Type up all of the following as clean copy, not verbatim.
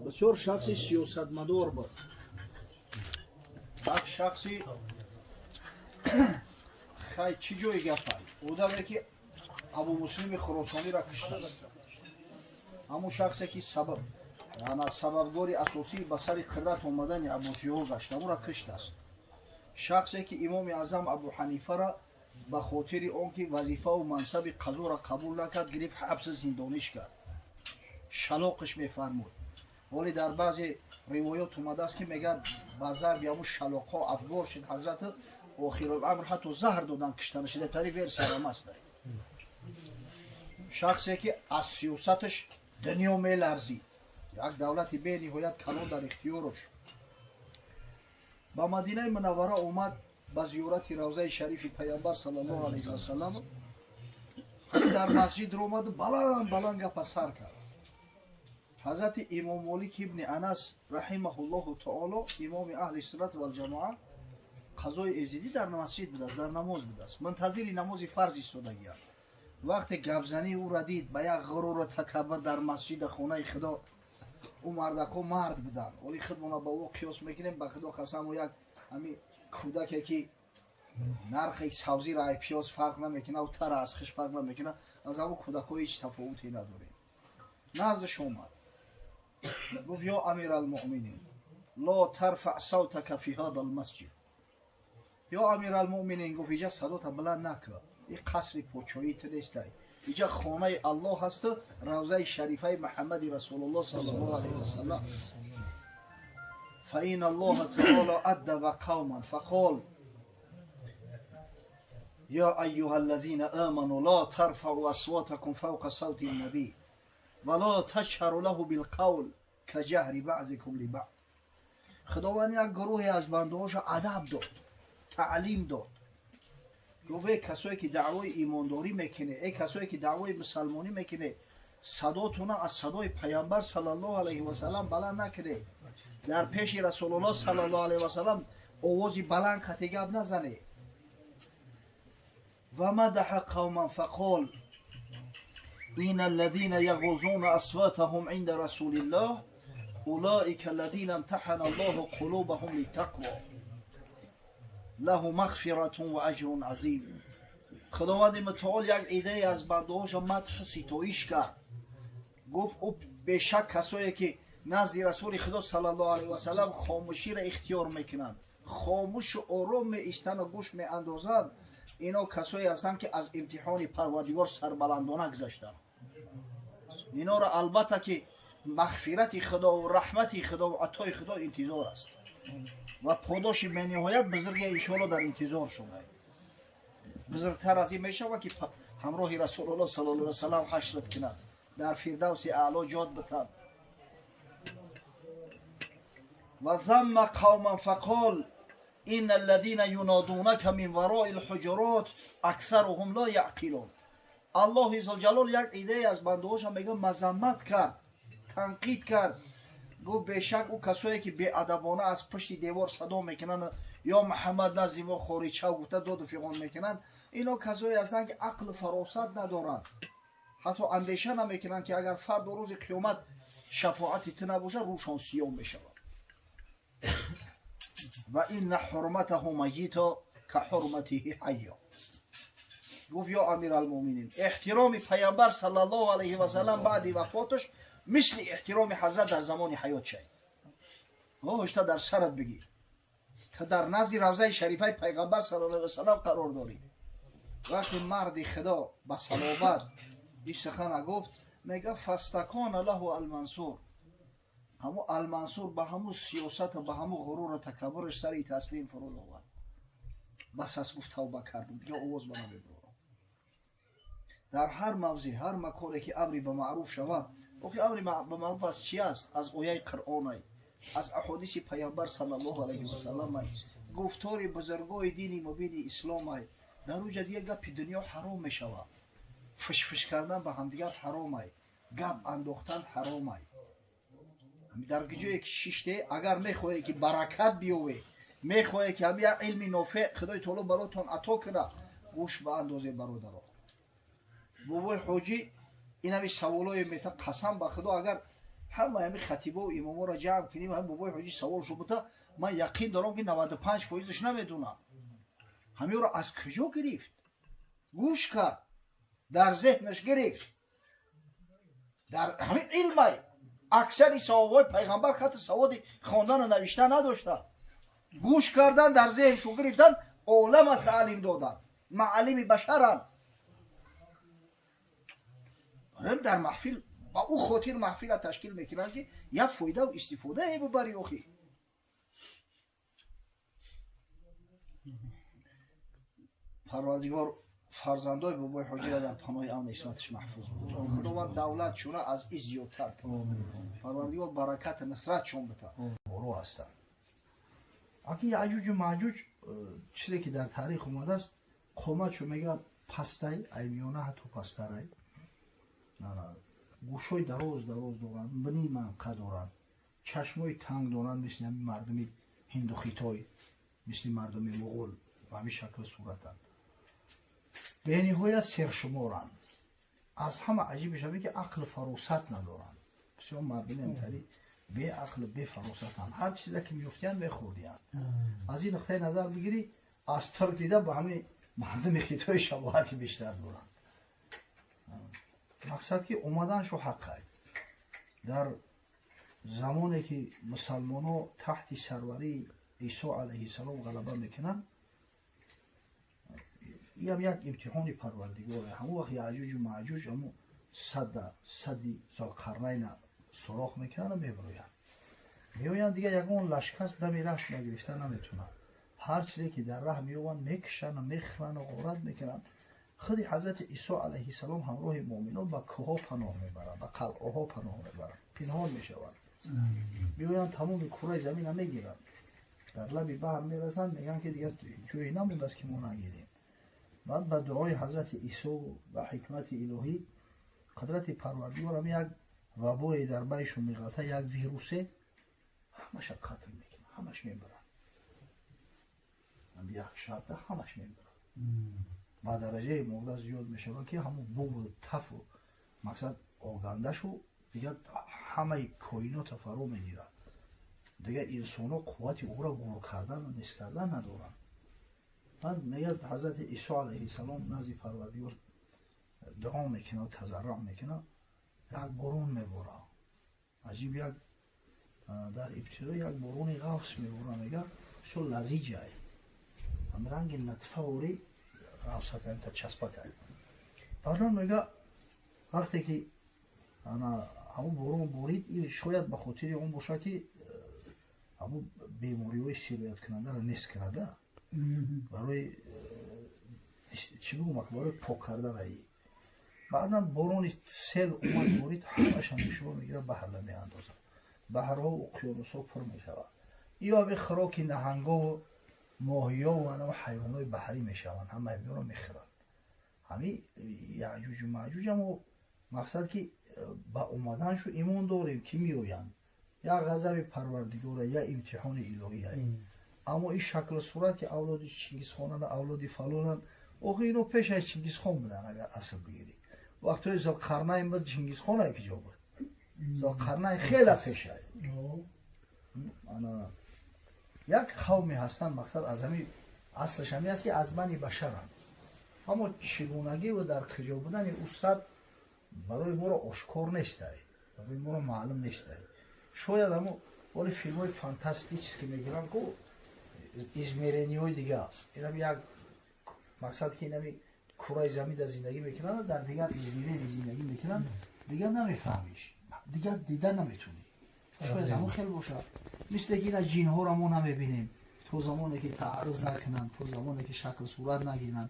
بسیار شخص سیاستمدار بود. یک شخصی خیلی چی جوی گفت او داره که ابو مسلم خراسانی را کشته است. همون شخصی که سببگاری اساسی به سر قدرت آمدن عباسی‌ها گشت او را کشته است. شخصی که امام اعظم ابو حنیفه را به خاطر آنکه وظیفه و منصب قضا را قبول نکرد گرفت حبس زندانیش کرد، شلاقش میفرمود. ولی در بعضی روایات اومده است که میگه با ضرب یا شلاق ها افگار شد حضرت آخر الامر حتی زهر دادن کشتن شده. تری ورسیه هم است. شخصی که از سیاستش دنیا میلرزید، یک دولت به نهایت کلان در اختیارش. با مدینه منوره اومد با زیارت روضه شریف پیامبر صلی الله علیه و سلم. در مسجد رو اومد بلند گپ سر کرد. حضرت امام مالک ابن انس رحمه الله تعالی، امام اهل سنت و الجماعه، قضای ازیدی در مسجد بود است، در نماز بود است، منتظر نماز فرض ایستادگی است. وقتی گپزنی او را دید با یک غرور و تکبر در مسجد خانه خدا، او مردکو مرد بودن ولی خودمون با او قیاس میکنیم به خدا قسم، و یک همین کودکی که نرخ سبزی را پیاز فرق نمیکنه و تر از خش فرق نمیکنه، از همون کودک‌ها هیچ تفاوتی نداریم. نزدش اومد گفت یا امیر المؤمنین لا ترفع صوتك فی هذا المسجد. یا امیر المؤمنین گفت اینجا صدات بلند نکن، این قصر پادشاهی تو نیست، اینجا خانه الله هست، روضه شریفه محمد رسول الله صلی الله علیه و سلم. فإن الله تعالی ادب قوما فقال یا ایها الذين آمنوا لا ترفعوا اصواتكم فوق صوت النبي ولا تجهروا له بالقول كجهر بعضكم لبعض. خداوند یک گروهی از بنده‌هاش ادب داد، تعلیم داد. گفت کسایی که دعوای ایمانداری میکنه، ای کسایی که دعوای مسلمانی میکنه، صداتون از صدای پیامبر صلی الله علیه و سلم بلند نکنه. در پیش رسول الله صلی الله علیه و سلم آوازی بلند خطی گپ نزنه. و مدح قوما فقال این الذين يغضون اصواتهم عند رسول الله اولئك الذين امتحن الله قلوبهم للتقوى له مغفرة و اجر عظیم. خداوند متعال یک ایده از بنده‌هاش مدح ستایش کرد. گفت او بیشک کسایی که نزد رسول خدا صلی الله علیه و سلم خاموشی را اختیار میکنند، خاموش و آرام ایستن و گوش میاندازند، اینا کسایی هستند که از امتحان پروردگار سربلندانه گذشتند. اینا را البته که مغفرت خدا و رحمت خدا و عطای خدا انتظار است و پاداش بینهایت بزرگی انشاءالله در انتظار شما. بزرگتر از این میشه که همراه رسول الله صلی الله علیه و سلم حشرت کنند، در فردوس اعلی جاد بتند. و ذم قوما فقال این الذين ينادونك من وراء الحجرات اکثرهم لا يعقلون. الله عزوجل یک ایده از بنده‌هاش میگه مذمت کرد، تنقید کرد. گفت بیشک او کسایی که بی ادبانه از پشت دیوار صدا میکنن یا محمد نزد ما خاریچه گفته داد و فیغان میکنن، اینا کسایی هستند که عقل فراست ندارند، حتی اندیشه نمیکنن که اگر فرد روز قیامت شفاعتی تو نباشه روشان سیاه میشود. و این حرمته میتا که حرمته حیا. گفت یا امیر المؤمنین احترام پیامبر صلی الله علیه و سلم بعد وفاتش مثل احترام حضرت در زمان حیات شد. هشتا در سرت بگیر که در نزد روضه شریفه پیغمبر صلی الله علیه و سلم قرار داری. وقتی مرد خدا با صلابت این سخن گفت، میگه فاستکان له المنصور. همو المنصور به همو سیاست و به همو غرور و تکبرش سری تسلیم فرود آورد. بس از گفت توبه کردم دیگه آواز بنا ببرم. در هر موضع هر مکانی که امری به معروف شود، اوکی امری به معروف از چی است؟ از آیه قرآن، از احادیث پیامبر صلی الله علیه و سلم، گفتار بزرگای دین مبین اسلام. در اوج دیگه گپ دنیا حرام می شود، فش کردن به همدیگر حرام، گپ انداختن حرام. در جایی که شیشته اگر میخواهی که برکت بیوه، میخواهی که همین علم نافع خدای تعالی براتون عطا کنه، گوش به اندازه برادران. بابای حاجی این همی سوالای میتا قسم به خدا اگر همه همین خطیبه و اماما را جمع کنیم هم بابای حاجی سوال شو بتا من یقین دارم که 95% نمیدونم همین را از کجا گرفت گوش کرد در ذهنش گرفت در همین علم اکثری صحابه پیغمبر خط سواد خواندن و نوشتن نداشتن گوش کردن در ذهنشو گرفتن علم تعلیم دادن معلم بشرن در محفل با او خاطر محفل تشکیل میکنن که یک فایده و استفاده ببری اخی پروردگار فرزندای بابای حاجی را در پناه امن اسمتش محفوظ بود خداوند دولت شونه از این زیادتر پروردگار برکت نصرت شون بده برو هستن اگه یعجوج و معجوج چیزی که در تاریخ اومده است قومتشو میگن پستای ایمیانه حتی پسترای گوشای دراز دارن بنی منقه دارن چشمای تنگ دارن مثل مردمی هندو خیتای مثل مردمی مغول و همین شکل صورتن به نهایت سرشمارن از همه عجیبش همه که عقل فراست ندارن بسیار مردم امتری به عقل به فراستن هر چیزی که میفتین بخوردین از این نقطه نظر بگیری از ترک دیده با همین مردم خیتای شباهت بیشتر دارن مقصد که اومدنشو حقه در زمانی که مسلمان ها تحت سروری عیسی علیه السلام غلبه میکنن این هم یک امتحان پروردگاره همون وقت یعجوج و معجوج همون صدی ذوالقرنین سراخ میکنن و میبروین میوین دیگه یکون لشکر دمی رشت نگرفتن نمیتونن هر چیزی که در راه میوین میکشن و میخرن و غارت میکنن خود حضرت عیسی علیه السلام همراه مؤمنان با کوه پناه میبرن با قلعه ها پناه میبرن پنهان میشوند میوین تمام کره زمین هم میگیرن در لب بحر میرسن میگن که دیگه جوی نمونده است که ما نگیریم بعد با دعای حضرت عیسی و حکمت الهی قدرت پروردگار هم یک وبای در بیشون میغلطه یک ویروسه همش قتل میکنه همش میبرن یک شب همش میبرن با درجه مرده زیاد میشه که همون بوم و تف و مقصد آگنده شو دیگه همه کائنات فرو میگیرن دیگه انسان ها قوت او را گور کردن و نیست کردن ندارن بعد میگه حضرت عیسی علیه السلام نزد پروردگار دعا میکنه و تضرع میکنه یک برون میبره عجیب یک در ابتدا یک برون غوث میبره میگه شو لذیجه هم رنگ نطفه وری غوث کنیم تا چسبه کنیم بعدا میگه وقتی که همون برون برید این شاید به خاطر اون باشه که همون بیماری های سیریت کننده را نیست کرده برای چی بگم برای پاک کردن ای بعدا برون سیل اومد برید همش هم شما میگیره بحر را میاندازه بحرها و اقیانوس ها پر میشود یا به خوراک نهنگا و ماهیا و حیوان های بحری میشوند همه اینا رو میخورن همین یعجوج و معجوج هم مقصد که با اومدنشو ایمان داریم که میویند یا غضب پروردگار یا امتحان الهی است اما این شکل صورت که اولاد چنگیز خانن اولاد فلانن اوه اینو پیش از چنگیز خان بودن اگر اصل بگیری وقتی ذوالقرنین بود چنگیز خان های کجا بود ذوالقرنین خیلی پیش است یک قومی هستن مقصد از همین اصلش همین است که از بنی بشرن اما چگونگی و در کجا بودن استاد برای ما را آشکار نیست برای ما را معلوم نیست شاید اما ولی فیلم های فانتاستیک که میگیرن که ازمیرینی های دیگه است این هم یک مقصد که این کره زمین در زندگی میکنن در دیگر ازمیرینی زندگی میکنن دیگر نمیفهمیش دیگر دیده نمیتونی شاید همون خیلی باشه مثل که این از جین ها را ما نمیبینیم تو زمانی که تعرض نکنن تو زمانی که شکل صورت نگیرن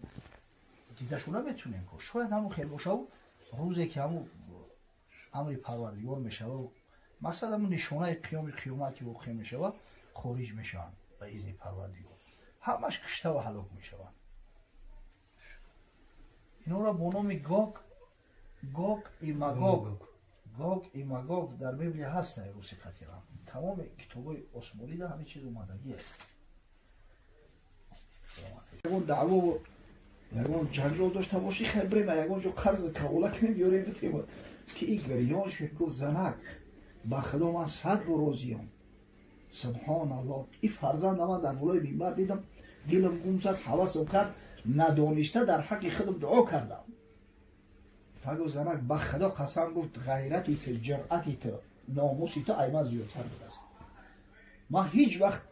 دیده شو نمیتونیم که شاید همون خیلی باشه و روزی که همون امر پروردگار میشه و مقصد همون نشانه قیامت که واقع میشه و خارج میشن به اذن پروردگار همش کشته و هلاک میشن اینا را با نام گوگ ای ماگوگ در بیبلی هست در روسی قطیران تمام کتابای عثمانی در همه چیز اومدگی است یکون دعوا و یکون جنجال داشته باشی خیلی بریم یکون جو قرض کوالا کنیم یوری بتیم که این گریانش که زنک با خدا من 100 بار راضیم. سبحان الله. این فرزند من در بالای منبر دیدم، دلم گم زد، حواسم کرد، ندانسته در حق خودم دعا کردم. فگو زنک با خدا قسم گفت غیرتی تو، جرأتی تو، ناموسی تو ایمان زیادتر بود است. من هیچ وقت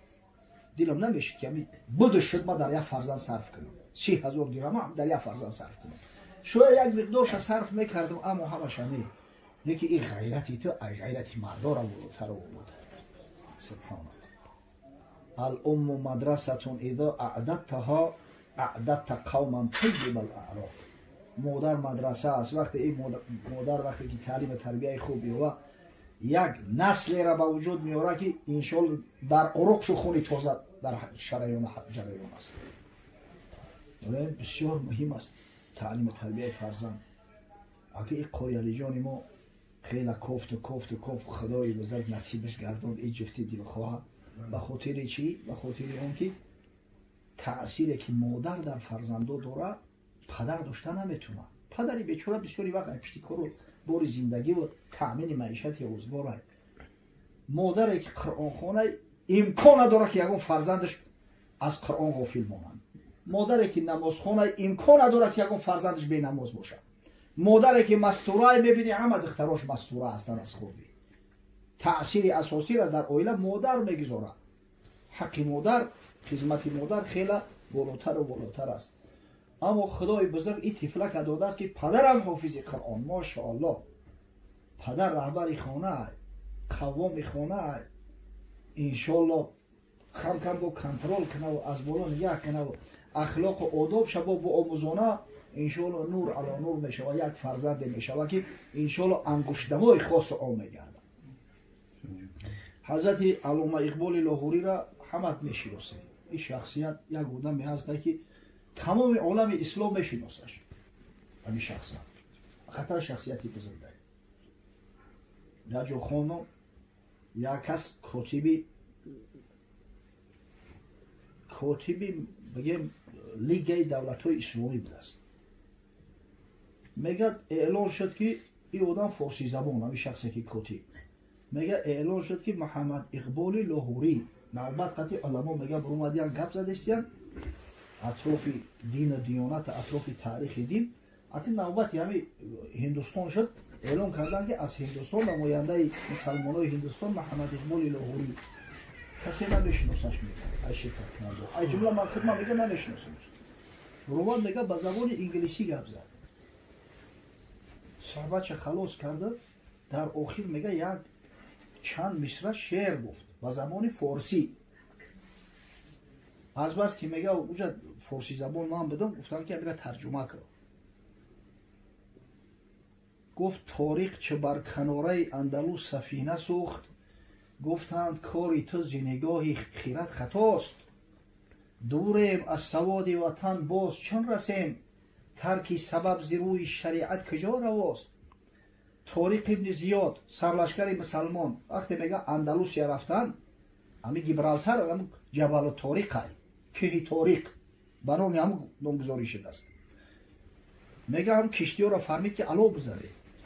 دلم نمیشه که بودش شد ما در یک فرزند صرف کنم. 30,000 درهم هم در یک فرزند صرف کنم. شاید یک مقدارش صرف میکردم، اما همش همین یکی این غیرتی تو، غیرتی مردار بالاتر بود. سبحان الله. الام مدرسه اذا اعددتها اعددت قوما طیب الاعراق. مادر مدرسه است. وقتی این مادر وقتی که تعلیم تربیت خوبی و یک نسل را به وجود میاره که انشالله در عروقش خونی تازه در جریان است. بسیار مهم است تعلیم تربیت فرزند. اگه این قریالی جان ما خیلی کوفت خدای بزرگ نصیبش گرداند این جفتی دلخواه. به خاطر چی؟ به خاطر اون که تأثیری که مادر در فرزندو داره پدر داشته نمیتونه. پدری بیچاره بسیاری وقت پشتی کارو بار زندگی و تأمین معیشت روزگار. مادری که قرآن خونه امکان نداره که یگان فرزندش از قرآن غافل مانند. مادری که نماز خونه امکان نداره که یگان فرزندش بی نماز باشه. مادری که مستوره میبینی همه دختراش مستوره هستن از خوبی. تأثیر اساسی را در عائله مادر میگذاره. حق مادر، خدمت مادر خیلی بالاتر و بالاتر است. اما خدای بزرگ این طفلک داده است که پدرم حافظ قرآن، ماشاءالله. پدر رهبر خانه، قوام خانه، انشالله کم کم با کنترل کنه و از بالا نگاه کنه و اخلاق و آداب شبا با آموزانه انشالله نور علی نور میشه و یک فرزند میشه و که انشالله انگشتمای خاص و عام میگرده. حضرت علامه اقبال لاهوری را همت میشناسید. این شخصیت یک آدمی هست که تمام عالم اسلام میشناسش. همین شخصیت خطر شخصیتی بزرگ است. نجو خانم یک کس کاتبی بگیم لیگ دولت‌های اسلامی بود است. میگه اعلان شد که این آدم فارسی زبان، همین شخصی که کاتب میگه اعلان شد که محمد اقبال لاهوری نوبت قطعی علما میگه بر اومدیان گپ زدستیان اطراف دین و دیانت، اطراف تاریخ دین. اگه نوبت همین هندوستان شد اعلان کردن که از هندوستان نماینده مسلمانای هندوستان محمد اقبال لاهوری. کسی نمیشناسش میگه ای شرکت کننده ای جمله من خودم میگه نمیشناسمش. روان میگه به زبان انگلیسی گپ زد. صحبتش خلاص کرده، در آخر میگه یک چند مصرع شعر گفت به زبان فارسی. از بس که میگه اونجا فارسی زبان من بدم، گفتم که میگه ترجمه کن. گفت تاریخ چه بر کناره اندلس سفینه سوخت، گفتند کاری تو زنگاهی خیرت خطاست. دوریم از سواد وطن باز چون رسیم، ترکی سبب زیروی شریعت کجا رواست. طارق ابن زیاد سرلشکر مسلمان وقتی میگه اندلس رفتن، همی گیبرالتر هم جبل طارق های که طارق بنامی هم نامگذاری شده است. میگه هم کشتی ها را فرمید که علا بزنه.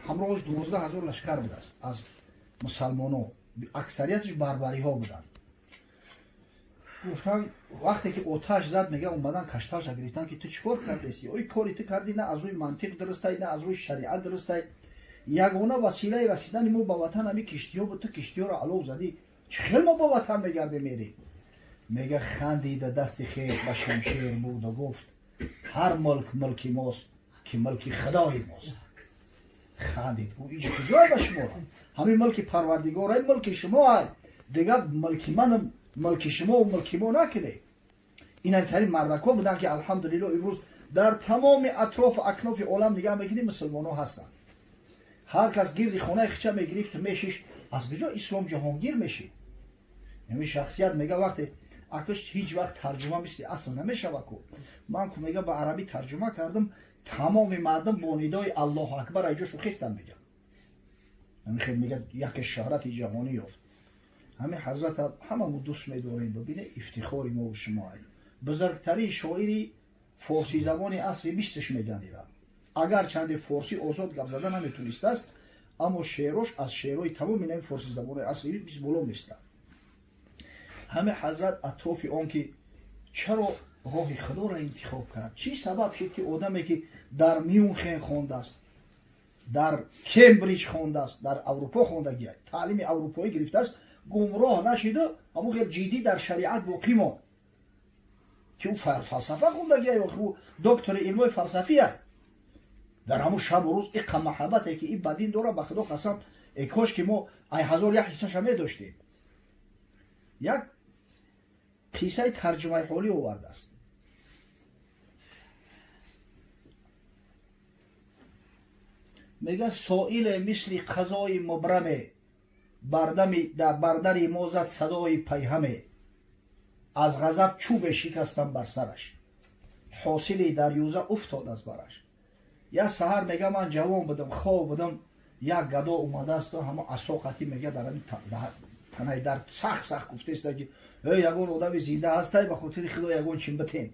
همراهش 12,000 لشکر بود است از مسلمان ها، اکثریتش بربری ها بودن. گفتن وقتی که آتش زد میگه اومدن کشتاش گرفتن که تو چیکار کردی؟ اوی کاری تو کردی نه از روی منطق درسته نه از روی شریعت درسته. یگانه وسیله رسیدن ما به وطن همین کشتی ها بود، تو کشتی ها را علو زدی، چخیل ما با وطن میگرده میری؟ میگه خندید دست خیر به شمشیر بود و گفت هر ملک ملکی ماست که ملکی خدای ماست. خندید گفت اینجا کجای به شما؟ همین ملک پروردگار های ملک شما های دیگه، ملکی منم ملک شما و ملکی ما نکنه. این همین مردکا بودن که الحمدلله امروز در تمام اطراف و اکناف عالم نگاه میگیریم مسلمان ها هستن. هر کس گیردی خونه خچه میگرفت میشش از کجا اسلام جهانگیر میشه. یعنی شخصیت میگه وقتی اکش هیچ وقت ترجمه مثل اصل نمیشه وکو. من که میگه به عربی ترجمه کردم تمام مردم با ندای الله اکبر ایجا شوخیستن میگه. یعنی خیلی میگه یک شهرت جهانی یافت. همه حضرت همه دوست میداریم ببینه افتخاری ما و شما. بزرگترین شاعری فارسی زبان اصلی 20ش میگن ایران. اگر چند فارسی آزاد گپ زدن نمیتونست است، اما شعرش از شعرهای تمام این فارسی زبان اصلی بیش بلند نیست. همه حضرت اطراف آن که چرا راه خدا را انتخاب کرد، چی سبب شد که آدمی که در میونخن خوانده است، در کمبریج خوانده است، در اروپا خوانده، تعلیم اروپایی گرفته است، گمراه نشده، اما خیلی جدی در شریعت باقی ماند که او فلسفه خوندگی او دکتر علم فلسفی است. در همون شب و روز این محبتی که این بدین داره به خدا قسم کاش که ما ای هزار یک حصه شمه داشتیم. یک قصه ترجمه حالی آورده است. میگه سائل مثل قضای مبرم بردر ما زد صدای پیهمه، از غضب چوب شکستم بر سرش، حاصل دریوزه افتاد از برش. یا سحر میگه من جوان بودم، خواب بودم، یک گدا اومده است و همه اساقتی میگه در این تنهای در سخت گفته است که یگون آدم زنده هستی به خاطر خدا یگون چین بتین.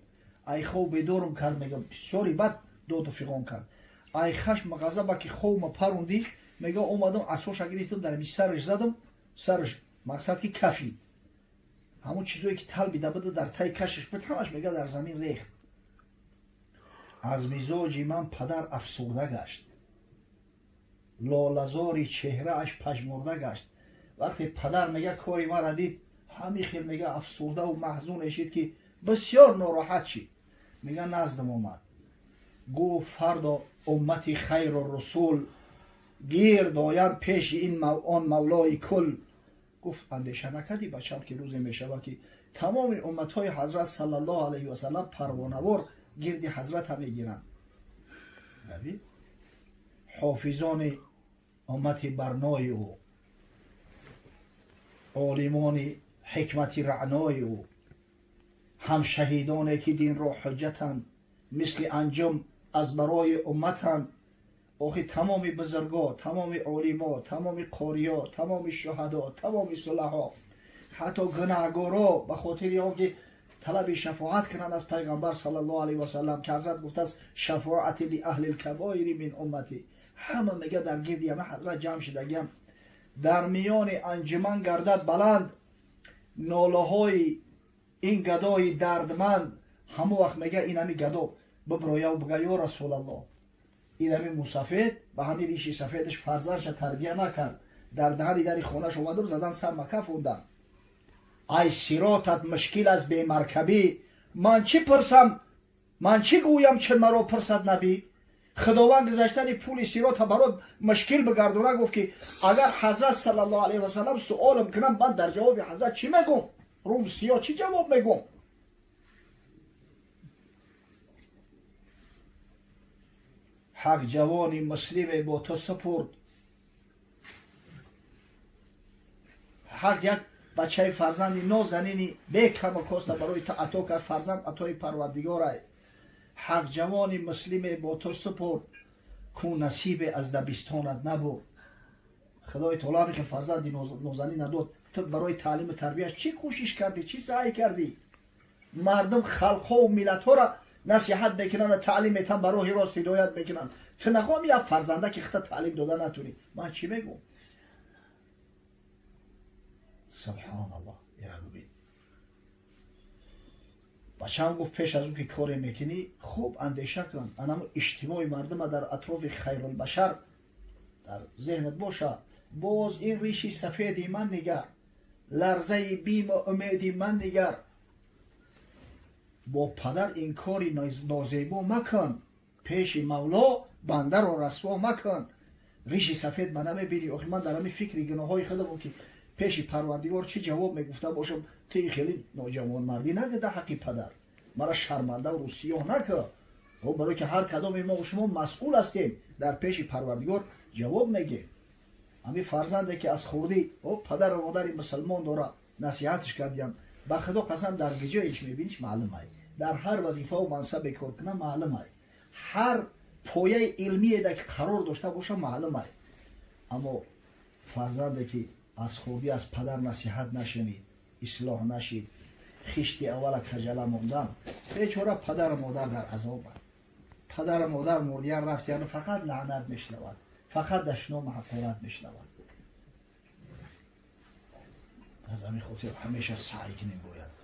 ای خواب بیدارم کرد، میگه بسیاری بد داد و فیغان کرد. ای خشم غضب که خواب پروندی، میگه اومدم اساش گرفتم در میش سرش زدم، سرش مقصد که کفید. همون چیزایی که تل بیده بده در تای کشش بود همش میگه در زمین ریخت. از مزاج من پدر افسرده گشت، لالزاری چهره اش پژمرده گشت. وقتی پدر میگه کاری ما را دید، همین خیلی میگه افسرده و محزون شد که بسیار ناراحت شد. میگه نزدم اومد، گفت فردا امتی خیر و رسول، گیر آیند پیش این آن مولای کل. گفت اندیشه نکردی بچم که روزی میشود که تمام امتهای حضرت صلی الله علیه و سلم پروانوار گردی حضرت هم میگیرند. حافظان امت برنای او، عالمان حکمت رعنای او، هم شهیدانی که دین را حجتند، مثل انجم از برای امتند. آخی تمام بزرگا، تمام عالما، تمام قاریا، تمام شهدا، تمام صلحا، حتی گناهگارا به خاطر آنکه طلب شفاعت کنند از پیغمبر صلی الله علیه و سلم که حضرت گفته است شفاعت لاهل الکبائر من امتی، همه میگه در گردی همه حضرت جمع شدگیم. در میان انجمن گردد بلند، ناله های این گدای دردمند. همه وقت میگه این همی گدا ببرویه و بگه یا رسول الله، این همی موسفید به همین ریشی سفیدش فرزرش تربیه نکرد، در دهنی دری خونش اومدم زدن سر مکه فوندن. ای سیراتت مشکل از بی مرکبی، من چی پرسم، من چی گویم چه مرا پرسد نبی. خداوند گذشتن پول سیرات برات مشکل بگردونه، گفت که اگر حضرت صلی الله علیه و سلم سوالم کنم من در جواب حضرت چی میگم، روم سیاه چی جواب میگم. حق جوانی مسلم با تو سپرد، حق یک بچه فرزندی نازنینی به کم و کاست برای تا عطا کرد، فرزند عطای پروردگاره. حق جوانی مسلم با تو سپرد، کو نصیب از دبستانت نبرد. خدای تعالی که فرزندی نازنین نداد، تو برای تعلیم تربیتش چی کوشش کردی، چی سعی کردی؟ مردم خلقها و ملتها را نصیحت میکنن، تعلیم تن برای راست هدایت میکنن، تو نخواهم یک فرزنده که خطا تعلیم داده نتونی. من چی میگم؟ سبحان الله. یا ببین بچه‌م گفت پیش از اون که کاری میکنی خوب اندیشه کن، انما اجتماع مردم در اطراف خیر البشر در ذهنت باشه. باز این ریشی سفیدی من نگر، لرزه بیم و امیدی من نگر. با پدر این کاری نازیبا مکن، پیش مولا بنده را رسوا مکن. ریشی سفید من نمیبینی. آخه من در همین فکری گناه های خودم که پیش پروردگار چی جواب میگفتم باشم، تی خیلی نوجوان مردی نده حقی پدر، مرا شرمنده و سیاه نکن. برای که هر کدام ما و شما مسئول هستیم، در پیش پروردگار جواب میگیم. همین فرزنده که از خوردی پدر و مادر مسلمان داره نصیحتش کردیم، به خدا قسم در گجایش میبینیش معلومه، در هر وظیفه و منصب کار کنه معلومه، هر پایه علمی که قرار داشته باشه معلومه. اما فرزنده که از خوردی از پدر نصیحت نشنید، اصلاح نشید، خشتی اول کجله موندن، بیچاره پدر و مادر در عذاب. پدر و مادر مردیان رفتیان فقط لعنت میشنود، فقط دشنام حقارت میشنود. از همین خاطر همیشه سعی کنیم باید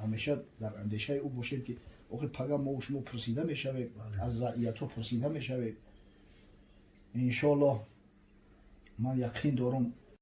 همیشه در اندیشه او باشیم که آخه پگاه ما و شما پرسیده میشویم، از رعیت ها پرسیده میشویم. انشاءالله من یقین دارم